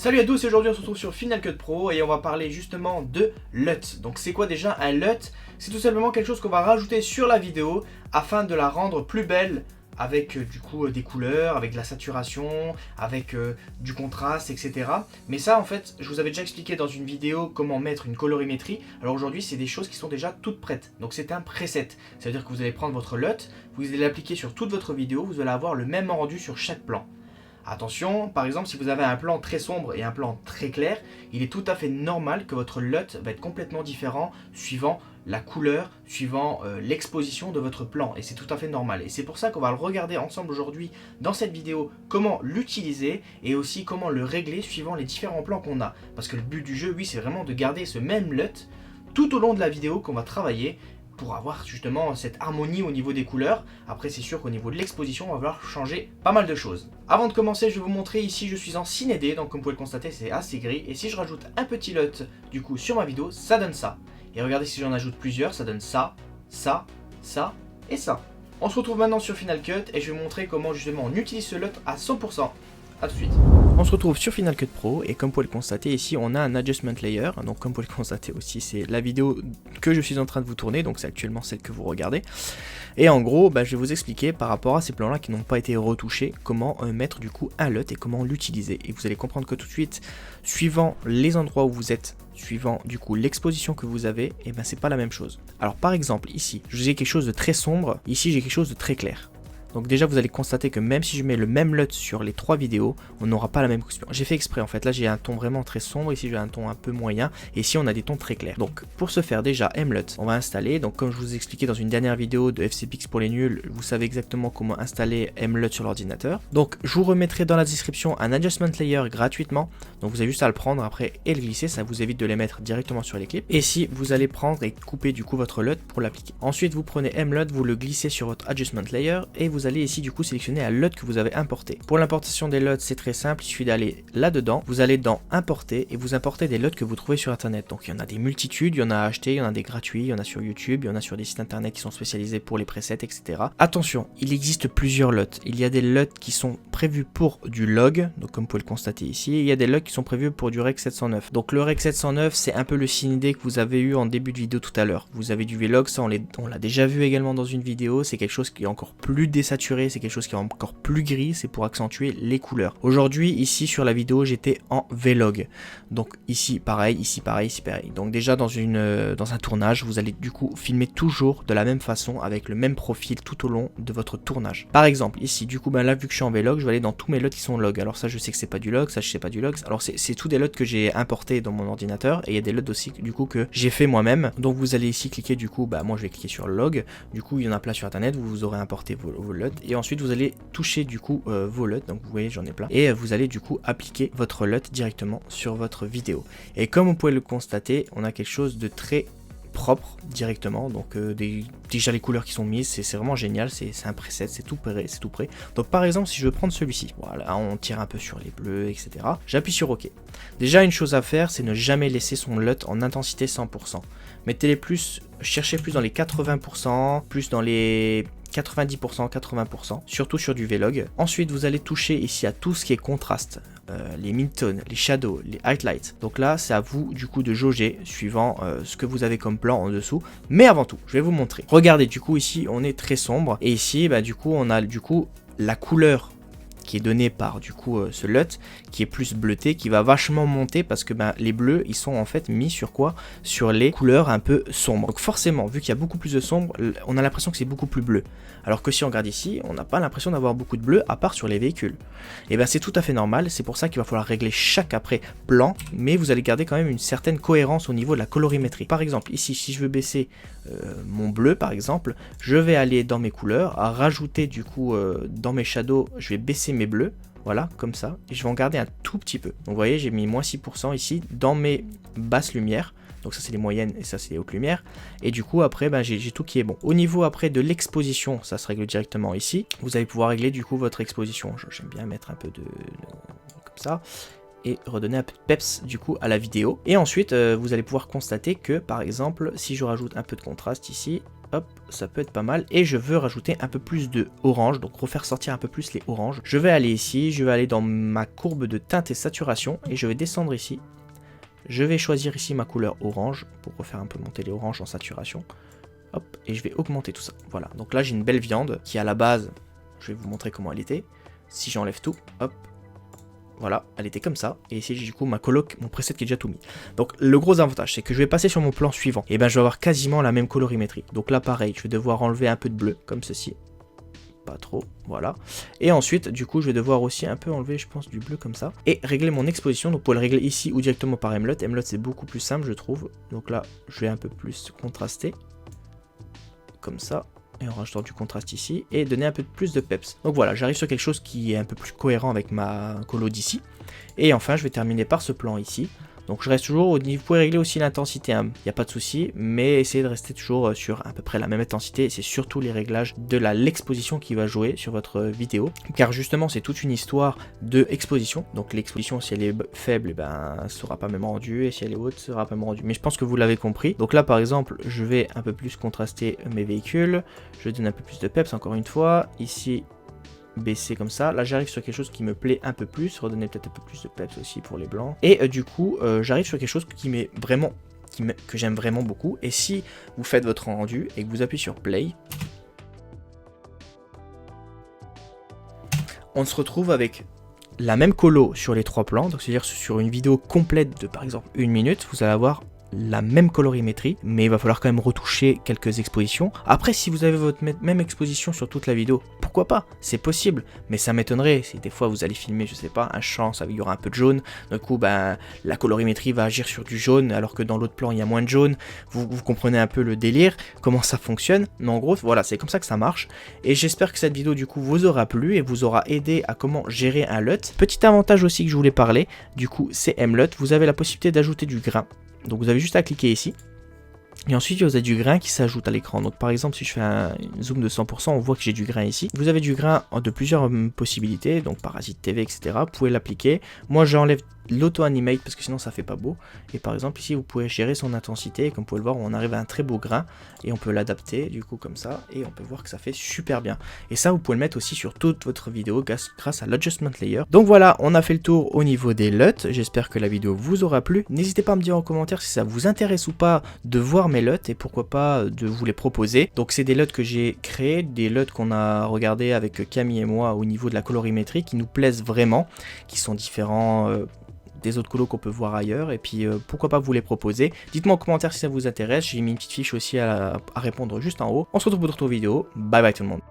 Salut à tous, et aujourd'hui on se retrouve sur Final Cut Pro et on va parler justement de LUT. Donc c'est quoi déjà un LUT? C'est tout simplement quelque chose qu'on va rajouter sur la vidéo afin de la rendre plus belle avec du coup des couleurs, avec de la saturation, avec du contraste, etc. Mais ça en fait, je vous avais déjà expliqué dans une vidéo comment mettre une colorimétrie. Alors aujourd'hui c'est des choses qui sont déjà toutes prêtes. Donc c'est un preset. Ça veut dire que vous allez prendre votre LUT, vous allez l'appliquer sur toute votre vidéo, vous allez avoir le même rendu sur chaque plan. Attention, par exemple, si vous avez un plan très sombre et un plan très clair, il est tout à fait normal que votre LUT va être complètement différent suivant la couleur, suivant l'exposition de votre plan. Et c'est tout à fait normal. Et c'est pour ça qu'on va le regarder ensemble aujourd'hui dans cette vidéo, comment l'utiliser et aussi comment le régler suivant les différents plans qu'on a. Parce que le but du jeu, oui, c'est vraiment de garder ce même LUT tout au long de la vidéo qu'on va travailler, pour avoir justement cette harmonie au niveau des couleurs. Après c'est sûr qu'au niveau de l'exposition on va falloir changer pas mal de choses. Avant de commencer je vais vous montrer ici, je suis en Cine D, donc comme vous pouvez le constater c'est assez gris, et si je rajoute un petit LUT du coup sur ma vidéo, ça donne ça. Et regardez, si j'en ajoute plusieurs, ça donne ça, ça, ça et ça. On se retrouve maintenant sur Final Cut et je vais vous montrer comment justement on utilise ce LUT à 100%. A tout de suite. On se retrouve sur Final Cut Pro et comme vous pouvez le constater ici on a un adjustment layer, donc comme vous pouvez le constater aussi c'est la vidéo que je suis en train de vous tourner, donc c'est actuellement celle que vous regardez. Et en gros je vais vous expliquer par rapport à ces plans là qui n'ont pas été retouchés comment mettre du coup un LUT et comment l'utiliser. Et vous allez comprendre que tout de suite, suivant les endroits où vous êtes, suivant du coup l'exposition que vous avez, et c'est pas la même chose. Alors par exemple ici j'ai quelque chose de très sombre, ici j'ai quelque chose de très clair. Donc déjà vous allez constater que même si je mets le même LUT sur les trois vidéos, on n'aura pas la même couleur. J'ai fait exprès en fait, là j'ai un ton vraiment très sombre, ici j'ai un ton un peu moyen, et ici on a des tons très clairs. Donc pour ce faire déjà MLUT, on va installer, donc comme je vous ai expliqué dans une dernière vidéo de FCPix pour les nuls, vous savez exactement comment installer MLUT sur l'ordinateur. Donc je vous remettrai dans la description un adjustment layer gratuitement, donc vous avez juste à le prendre après et le glisser, ça vous évite de les mettre directement sur les clips. Et si vous allez prendre et couper du coup votre LUT pour l'appliquer. Ensuite vous prenez MLUT, vous le glissez sur votre adjustment layer et vous allez ici du coup sélectionner un LUT que vous avez importé. Pour l'importation des LUT c'est très simple, il suffit d'aller là-dedans, vous allez dans importer et vous importez des LUT que vous trouvez sur internet. Donc il y en a des multitudes, il y en a à acheter, il y en a des gratuits, il y en a sur YouTube, il y en a sur des sites internet qui sont spécialisés pour les presets, etc. Attention, il existe plusieurs LUT. Il y a des LUT qui sont prévus pour du log, donc comme vous pouvez le constater ici, et il y a des LUT qui sont prévus pour du Rec 709. Donc le Rec 709 c'est un peu le Cine D que vous avez eu en début de vidéo tout à l'heure. Vous avez du Vlog, ça on l'a déjà vu également dans une vidéo, c'est quelque chose qui est encore plus désaturé, c'est quelque chose qui est encore plus gris, c'est pour accentuer les couleurs. Aujourd'hui ici sur la vidéo j'étais en Vlog, donc ici pareil, ici pareil, ici pareil. Donc déjà dans un tournage vous allez du coup filmer toujours de la même façon avec le même profil tout au long de votre tournage. Par exemple ici du coup là vu que je suis en Vlog, je vais aller dans tous mes LUT qui sont log. Alors ça je sais que c'est pas du log, ça je sais pas du log. Alors c'est tout des LUT que j'ai importé dans mon ordinateur et il y a des LUT aussi du coup que j'ai fait moi-même. Donc vous allez ici cliquer du coup, moi je vais cliquer sur log. Du coup il y en a plein sur internet, vous aurez importé vos LUT et ensuite vous allez toucher du coup vos LUT, donc vous voyez j'en ai plein, et vous allez du coup appliquer votre LUT directement sur votre vidéo. Et comme vous pouvez le constater, on a quelque chose de très propre directement, donc déjà les couleurs qui sont mises, c'est vraiment génial, c'est un preset, c'est tout prêt. Donc par exemple si je veux prendre celui-ci, voilà, on tire un peu sur les bleus, etc. J'appuie sur OK. Déjà une chose à faire, c'est ne jamais laisser son LUT en intensité 100%. Mettez-les plus, cherchez plus dans les 80%, plus dans les 90%, 80%, surtout sur du Vlog. Ensuite, vous allez toucher ici à tout ce qui est contraste, les midtones, les shadows, les highlights. Donc là, c'est à vous du coup de jauger suivant ce que vous avez comme plan en dessous. Mais avant tout, je vais vous montrer. Regardez, du coup ici, on est très sombre et ici, du coup, on a du coup la couleur qui est donné par du coup ce LUT qui est plus bleuté, qui va vachement monter parce que les bleus ils sont en fait mis sur quoi? Sur les couleurs un peu sombres. Donc forcément vu qu'il y a beaucoup plus de sombre, on a l'impression que c'est beaucoup plus bleu. Alors que si on regarde ici, on n'a pas l'impression d'avoir beaucoup de bleu à part sur les véhicules. Et c'est tout à fait normal, c'est pour ça qu'il va falloir régler chaque après plan, mais vous allez garder quand même une certaine cohérence au niveau de la colorimétrie. Par exemple ici si je veux baisser mon bleu par exemple, je vais aller dans mes couleurs, à rajouter du coup dans mes shadows, je vais baisser mes bleus, voilà comme ça, et je vais en garder un tout petit peu. Donc vous voyez j'ai mis moins 6% ici dans mes basses lumières, donc ça c'est les moyennes et ça c'est les hautes lumières, et du coup après j'ai tout qui est bon. Au niveau après de l'exposition, ça se règle directement ici, vous allez pouvoir régler du coup votre exposition, j'aime bien mettre un peu de comme ça, et redonner un peu de peps du coup à la vidéo. Et ensuite vous allez pouvoir constater que par exemple si je rajoute un peu de contraste ici, hop, ça peut être pas mal. Et je veux rajouter un peu plus de orange, donc refaire sortir un peu plus les oranges. Je vais aller ici, je vais aller dans ma courbe de teinte et saturation et je vais descendre ici. Je vais choisir ici ma couleur orange pour refaire un peu monter les oranges en saturation. Hop, et je vais augmenter tout ça. Voilà, donc là j'ai une belle viande qui à la base, je vais vous montrer comment elle était. Si j'enlève tout, hop, voilà, elle était comme ça. Et ici j'ai du coup ma coloc, mon preset qui est déjà tout mis. Donc le gros avantage c'est que je vais passer sur mon plan suivant. Et ben je vais avoir quasiment la même colorimétrie. Donc là pareil, je vais devoir enlever un peu de bleu, comme ceci. Pas trop, voilà. Et ensuite, du coup, je vais devoir aussi un peu enlever, je pense, du bleu comme ça. Et régler mon exposition, donc pour le régler ici ou directement par Emlet. Emlet c'est beaucoup plus simple, je trouve. Donc là, je vais un peu plus contraster. Comme ça, et en rajoutant du contraste ici, et donner un peu plus de peps. Donc voilà, j'arrive sur quelque chose qui est un peu plus cohérent avec ma colo d'ici. Et enfin, je vais terminer par ce plan ici. Donc je reste toujours au niveau, vous pouvez régler aussi l'intensité, il n'y a pas de souci, mais essayez de rester toujours sur à peu près la même intensité. C'est surtout les réglages de l'exposition qui va jouer sur votre vidéo, car justement c'est toute une histoire de exposition. Donc l'exposition, si elle est faible, eh ben, elle sera pas même rendue, et si elle est haute, sera pas même rendue. Mais je pense que vous l'avez compris. Donc là par exemple, je vais un peu plus contraster mes véhicules, je donne un peu plus de peps encore une fois, ici baisser comme ça. Là j'arrive sur quelque chose qui me plaît un peu plus, redonner peut-être un peu plus de peps aussi pour les blancs. Et du coup j'arrive sur quelque chose qui m'est vraiment, que j'aime vraiment beaucoup. Et si vous faites votre rendu et que vous appuyez sur play, on se retrouve avec la même colo sur les trois plans. Donc c'est à dire sur une vidéo complète de par exemple 1 minute, vous allez avoir la même colorimétrie, mais il va falloir quand même retoucher quelques expositions. Après, si vous avez votre même exposition sur toute la vidéo, pourquoi pas, c'est possible, mais ça m'étonnerait si des fois vous allez filmer, je sais pas, un champ, ça il y aura un peu de jaune, du coup ben la colorimétrie va agir sur du jaune alors que dans l'autre plan il y a moins de jaune. Vous comprenez un peu le délire, comment ça fonctionne, mais en gros voilà, c'est comme ça que ça marche. Et j'espère que cette vidéo du coup vous aura plu et vous aura aidé à comment gérer un LUT. Petit avantage aussi que je voulais parler, du coup c'est MLUT, vous avez la possibilité d'ajouter du grain. Donc vous avez juste à cliquer ici. Et ensuite, vous avez du grain qui s'ajoute à l'écran. Donc par exemple, si je fais un zoom de 100%, on voit que j'ai du grain ici. Vous avez du grain de plusieurs possibilités, donc Parasite TV, etc. Vous pouvez l'appliquer. Moi, j'enlève l'auto-animate parce que sinon ça fait pas beau. Et par exemple, ici, vous pouvez gérer son intensité. Et comme vous pouvez le voir, on arrive à un très beau grain. Et on peut l'adapter, du coup, comme ça. Et on peut voir que ça fait super bien. Et ça, vous pouvez le mettre aussi sur toute votre vidéo grâce à l'Adjustment Layer. Donc voilà, on a fait le tour au niveau des LUT. J'espère que la vidéo vous aura plu. N'hésitez pas à me dire en commentaire si ça vous intéresse ou pas de voir mes LUT et pourquoi pas de vous les proposer. Donc c'est des LUT que j'ai créés, des LUT qu'on a regardé avec Camille et moi au niveau de la colorimétrie qui nous plaisent vraiment, qui sont différents des autres colos qu'on peut voir ailleurs, et puis pourquoi pas vous les proposer. Dites-moi en commentaire si ça vous intéresse, j'ai mis une petite fiche aussi à répondre juste en haut. On se retrouve pour d'autres vidéos, bye bye tout le monde.